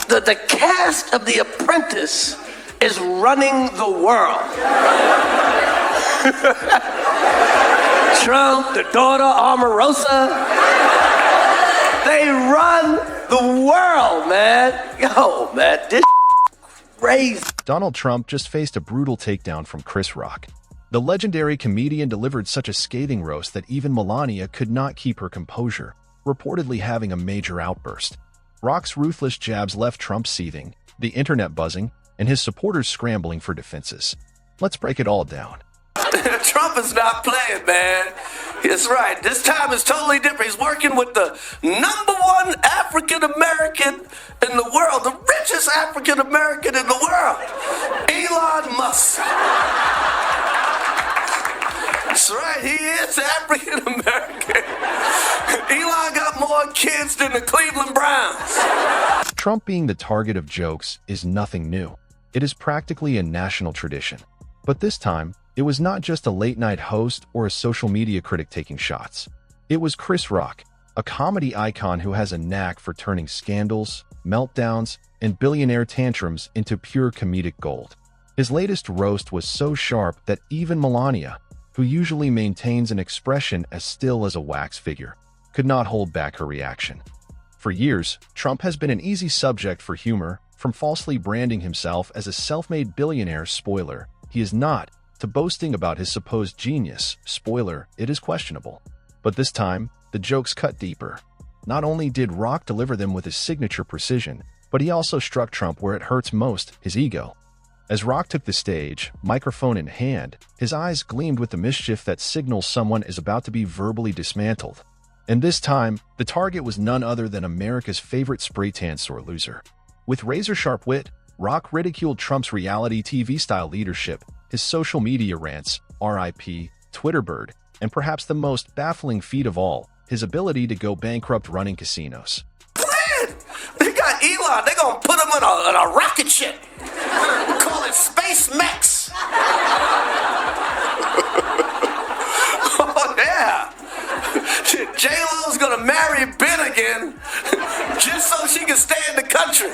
The cast of The Apprentice is running the world. Trump, the daughter, Omarosa, they run the world, man. Yo, man, this crazy. Donald Trump just faced a brutal takedown from Chris Rock. The legendary comedian delivered such a scathing roast that even Melania could not keep her composure, reportedly having a major outburst. Rock's ruthless jabs left Trump seething, the internet buzzing, and his supporters scrambling for defenses. Let's break it all down. Trump is not playing, man. That's right. This time is totally different. He's working with the #1 African-American in the world, the richest African-American in the world, Elon Musk. That's right. He is African-American. Elon got more kids than the Cleveland Browns. Trump being the target of jokes is nothing new. It is practically a national tradition. But this time, it was not just a late-night host or a social media critic taking shots. It was Chris Rock, a comedy icon who has a knack for turning scandals, meltdowns, and billionaire tantrums into pure comedic gold. His latest roast was so sharp that even Melania, who usually maintains an expression as still as a wax figure, could not hold back her reaction. For years, Trump has been an easy subject for humor, from falsely branding himself as a self-made billionaire spoiler. He is not, to boasting about his supposed genius, spoiler, it is questionable. But this time, the jokes cut deeper. Not only did Rock deliver them with his signature precision, but he also struck Trump where it hurts most, his ego. As Rock took the stage, microphone in hand, his eyes gleamed with the mischief that signals someone is about to be verbally dismantled. And this time, the target was none other than America's favorite spray-tan sore loser. With razor-sharp wit, Rock ridiculed Trump's reality TV-style leadership, his social media rants, RIP, Twitterbird, and perhaps the most baffling feat of all, his ability to go bankrupt running casinos. Man, they got Elon. They're going to put him on a rocket ship. We call it Space Mex. Oh, yeah. J-Lo's going to marry Ben again just so she can stay in the country.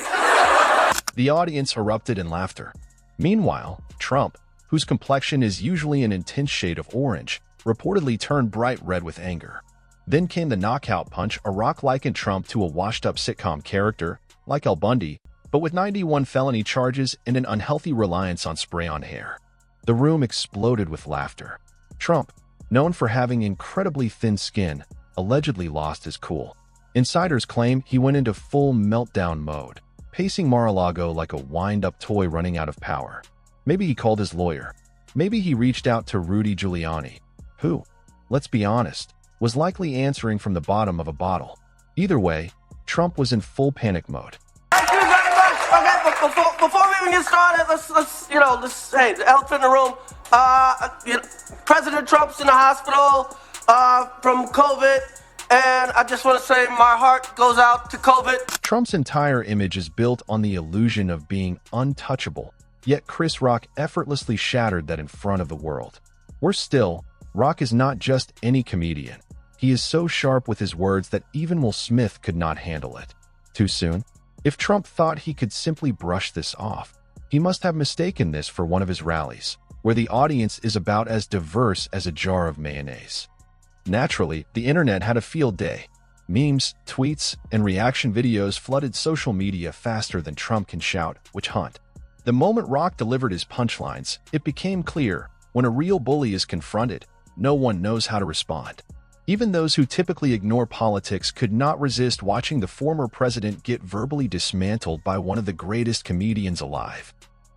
The audience erupted in laughter. Meanwhile, Trump, whose complexion is usually an intense shade of orange, reportedly turned bright red with anger. Then came the knockout punch. A Rock likened Trump to a washed-up sitcom character, like Al Bundy, but with 91 felony charges and an unhealthy reliance on spray-on hair. The room exploded with laughter. Trump, known for having incredibly thin skin, allegedly lost his cool. Insiders claim he went into full meltdown mode, pacing Mar-a-Lago like a wind-up toy running out of power. Maybe he called his lawyer. Maybe he reached out to Rudy Giuliani, who, let's be honest, was likely answering from the bottom of a bottle. Either way, Trump was in full panic mode. Thank you very much. Okay, but before we even get started, let's hey, the elephant in the room. President Trump's in the hospital from COVID, and I just want to say my heart goes out to COVID. Trump's entire image is built on the illusion of being untouchable, yet Chris Rock effortlessly shattered that in front of the world. Worse still, Rock is not just any comedian. He is so sharp with his words that even Will Smith could not handle it. Too soon? If Trump thought he could simply brush this off, he must have mistaken this for one of his rallies, where the audience is about as diverse as a jar of mayonnaise. Naturally, the internet had a field day. Memes, tweets, and reaction videos flooded social media faster than Trump can shout, "Witch hunt." The moment Rock delivered his punchlines, it became clear, when a real bully is confronted, no one knows how to respond. Even those who typically ignore politics could not resist watching the former president get verbally dismantled by one of the greatest comedians alive.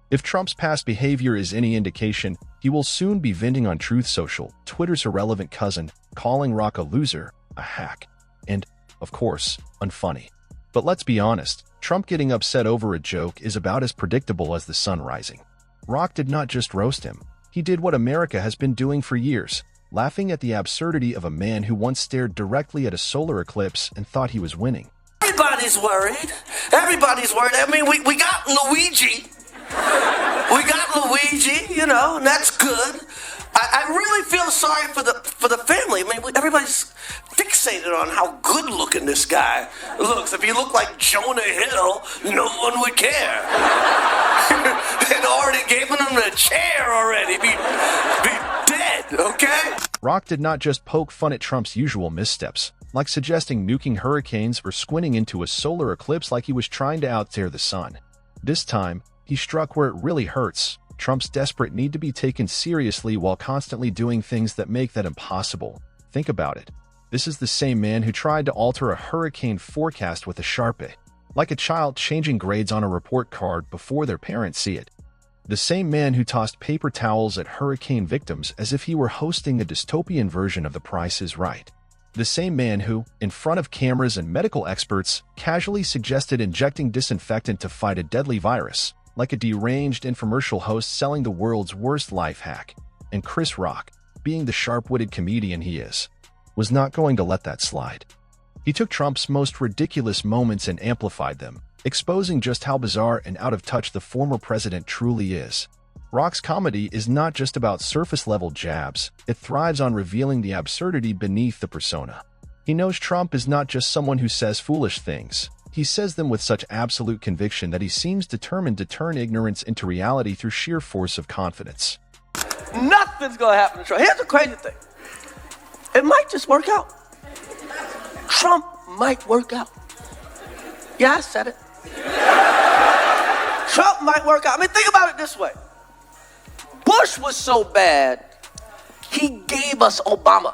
If Trump's past behavior is any indication, he will soon be venting on Truth Social, Twitter's irrelevant cousin, calling Rock a loser, a hack, and, of course, unfunny. But let's be honest, Trump getting upset over a joke is about as predictable as the sun rising. Rock did not just roast him. He did what America has been doing for years, laughing at the absurdity of a man who once stared directly at a solar eclipse and thought he was winning. Everybody's worried. Everybody's worried. I mean, we got Luigi. We got Luigi, and that's good. I really feel sorry for the family. I mean, everybody's fixated fixated on how good looking this guy looks. If he looked like Jonah Hill, no one would care. They'd already given him a chair already. Be dead, okay? Rock did not just poke fun at Trump's usual missteps, like suggesting nuking hurricanes or squinting into a solar eclipse like he was trying to outstare the sun. This time, he struck where it really hurts: Trump's desperate need to be taken seriously while constantly doing things that make that impossible. Think about it. This is the same man who tried to alter a hurricane forecast with a Sharpie, like a child changing grades on a report card before their parents see it. The same man who tossed paper towels at hurricane victims as if he were hosting a dystopian version of The Price is Right. The same man who, in front of cameras and medical experts, casually suggested injecting disinfectant to fight a deadly virus, like a deranged infomercial host selling the world's worst life hack. And Chris Rock, being the sharp-witted comedian he is, was not going to let that slide. He took Trump's most ridiculous moments and amplified them, exposing just how bizarre and out of touch the former president truly is. Rock's comedy is not just about surface-level jabs, it thrives on revealing the absurdity beneath the persona. He knows Trump is not just someone who says foolish things. He says them with such absolute conviction that he seems determined to turn ignorance into reality through sheer force of confidence. Nothing's gonna happen to Trump. Here's the crazy thing. It might just work out. Trump might work out. Yeah, I said it. Trump might work out. I mean, think about it this way. Bush was so bad, he gave us Obama.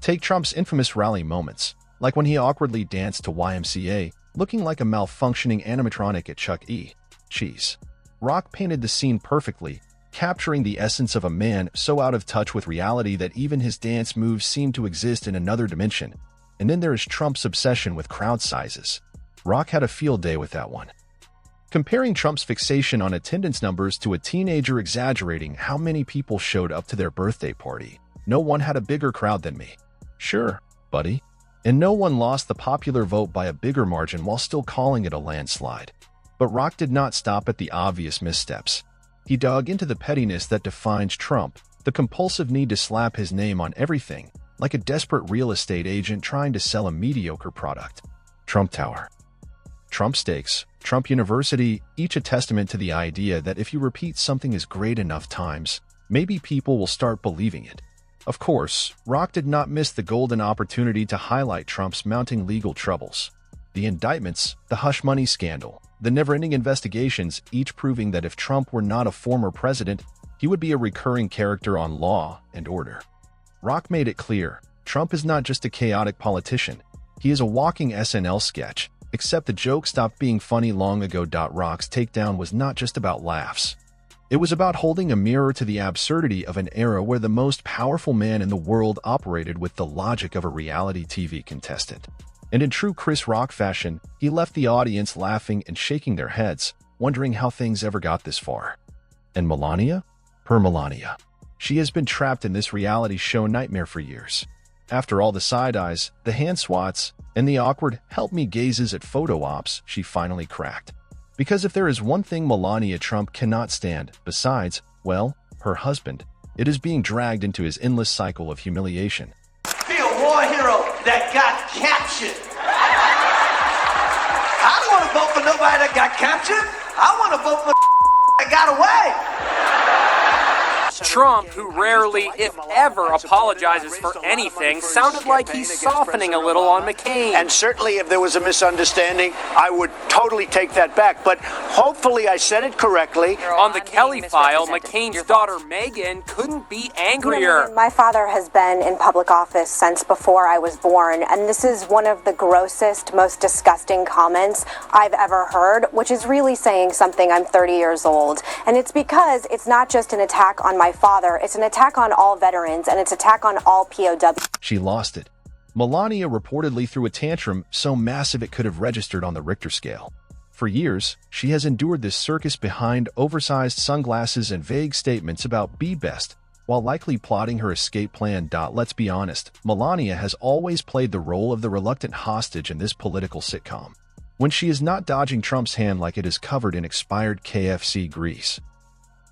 Take Trump's infamous rally moments, like when he awkwardly danced to YMCA, looking like a malfunctioning animatronic at Chuck E. Cheese. Rock painted the scene perfectly, capturing the essence of a man so out of touch with reality that even his dance moves seem to exist in another dimension. And then there is Trump's obsession with crowd sizes. Rock had a field day with that one. Comparing Trump's fixation on attendance numbers to a teenager exaggerating how many people showed up to their birthday party. No one had a bigger crowd than me. Sure, buddy. And no one lost the popular vote by a bigger margin while still calling it a landslide. But Rock did not stop at the obvious missteps. He dug into the pettiness that defines Trump, the compulsive need to slap his name on everything, like a desperate real estate agent trying to sell a mediocre product. Trump Tower, Trump Steaks, Trump University, each a testament to the idea that if you repeat something is great enough times, maybe people will start believing it. Of course, Rock did not miss the golden opportunity to highlight Trump's mounting legal troubles. The indictments, the hush money scandal, the never-ending investigations, each proving that if Trump were not a former president, he would be a recurring character on Law and Order. Rock made it clear, Trump is not just a chaotic politician, he is a walking SNL sketch, except the joke stopped being funny long ago. Rock's takedown was not just about laughs. It was about holding a mirror to the absurdity of an era where the most powerful man in the world operated with the logic of a reality TV contestant. And in true Chris Rock fashion, he left the audience laughing and shaking their heads, wondering how things ever got this far. And Melania? Per Melania. She has been trapped in this reality show nightmare for years. After all the side-eyes, the hand swats, and the awkward help-me gazes at photo ops, she finally cracked. Because if there is one thing Melania Trump cannot stand, besides, well, her husband, it is being dragged into his endless cycle of humiliation. Be a war hero that got captured. I don't want to vote for nobody that got captured. I want to vote for that got away. Trump, who rarely, if ever, apologizes for anything, sounded like he's softening a little on McCain. And certainly if there was a misunderstanding, I would totally take that back. But hopefully I said it correctly. On the Kelly file, McCain's daughter Meghan couldn't be angrier. My father has been in public office since before I was born, and this is one of the grossest, most disgusting comments I've ever heard, which is really saying something. I'm 30 years old. And it's because it's not just an attack on my father, it's an attack on all veterans, and it's an attack on all POWs. She lost it. Melania reportedly threw a tantrum so massive it could have registered on the Richter scale. For years, she has endured this circus behind oversized sunglasses and vague statements about be best, while likely plotting her escape plan. Let's be honest, Melania has always played the role of the reluctant hostage in this political sitcom, when she is not dodging Trump's hand like it is covered in expired KFC grease.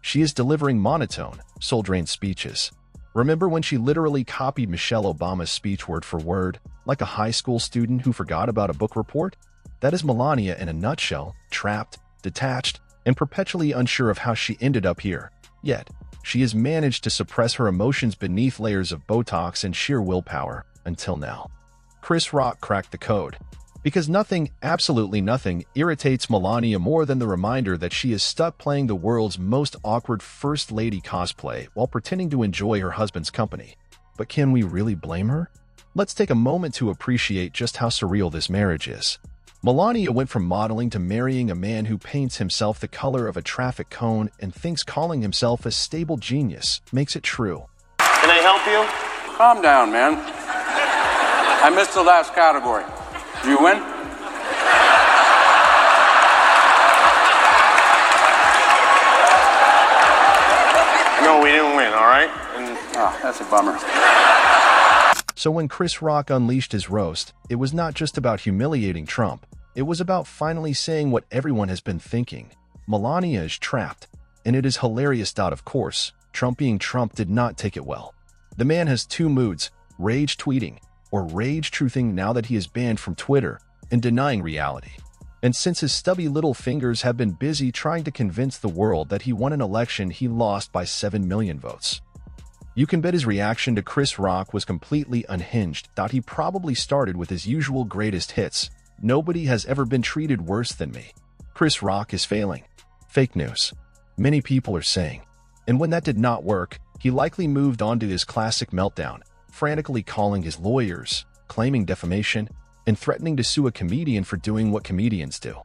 She is delivering monotone, soul-drained speeches. Remember when she literally copied Michelle Obama's speech word for word, like a high school student who forgot about a book report? That is Melania in a nutshell, trapped, detached, and perpetually unsure of how she ended up here. Yet, she has managed to suppress her emotions beneath layers of Botox and sheer willpower, until now. Chris Rock cracked the code. Because nothing, absolutely nothing, irritates Melania more than the reminder that she is stuck playing the world's most awkward First Lady cosplay while pretending to enjoy her husband's company. But can we really blame her? Let's take a moment to appreciate just how surreal this marriage is. Melania went from modeling to marrying a man who paints himself the color of a traffic cone and thinks calling himself a stable genius makes it true. Can I help you? Calm down, man. I missed the last category. Did you win? No, we didn't win, all right? Oh, that's a bummer. So when Chris Rock unleashed his roast, it was not just about humiliating Trump. It was about finally saying what everyone has been thinking. Melania is trapped. And it is hilarious. Of course, Trump being Trump did not take it well. The man has two moods, rage tweeting or rage truthing now that he is banned from Twitter and denying reality. And since his stubby little fingers have been busy trying to convince the world that he won an election he lost by 7 million votes. You can bet his reaction to Chris Rock was completely unhinged. He probably started with his usual greatest hits. Nobody has ever been treated worse than me. Chris Rock is failing. Fake news. Many people are saying. And when that did not work, he likely moved on to his classic meltdown, frantically calling his lawyers, claiming defamation, and threatening to sue a comedian for doing what comedians do.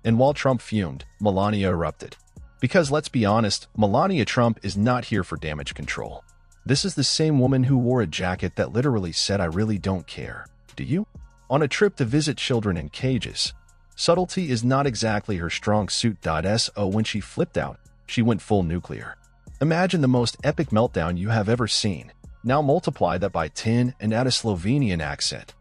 And while Trump fumed, Melania erupted. Because let's be honest, Melania Trump is not here for damage control. This is the same woman who wore a jacket that literally said, "I really don't care. Do you?" on a trip to visit children in cages. Subtlety is not exactly her strong suit. So when she flipped out, she went full nuclear. Imagine the most epic meltdown you have ever seen. Now multiply that by 10 and add a Slovenian accent.